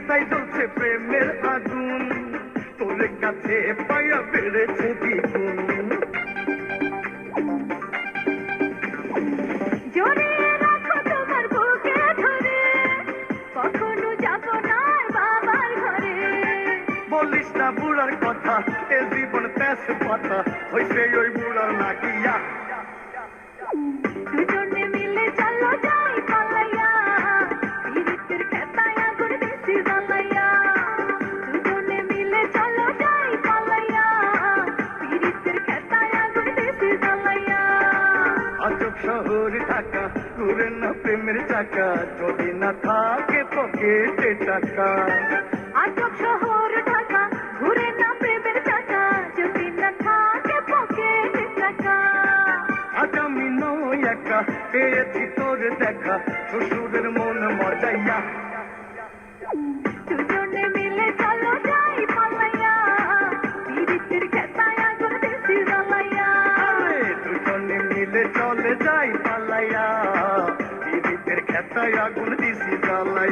তাই জ্বলছে প্রেমের আগুন, তোর কাছে পায়া বেড়েছে দ্বিগুণ। জড়িয়ে রাখো তোমার বুকে ধরে, কখনো যাবো না আর বাবার ঘরে। বলিস না বুড়ার কথা, এ জীবন তেজ পাতা হইছে ওই বুড়ার লাগিয়া। দুজনে মিলে চলো যাই পালাইয়া, পীড়িতের খেতায় আগুন দিছি জ্বালাইয়া। দুজনে মিলে চলো যাই পালাইয়া, পীড়িতের খেতায় আগুন দিছি জ্বালাইয়া। আজব শহর ঢাকা, ঘুরে না প্রেমের চাকা, যদি না থাকে পকেটে টাকা। আজব শহর ঢাকা, ঘুরে না প্রেমের চাকা, যদি না থাকে পকেটে টাকা। আজ আমি নই একা, পেয়েছি তোর দেখা, শ্বশুরের মন মজাইয়া। দুজনে মিলে চলো যাই পালাইয়া, পীড়িতের খেতায় আগুন দিছি জ্বালাইয়া। আরে দুজনে মিলে চলে যাই পালাইয়া, পীড়িতের খেতায় আগুন দিছি জ্বালাইয়া।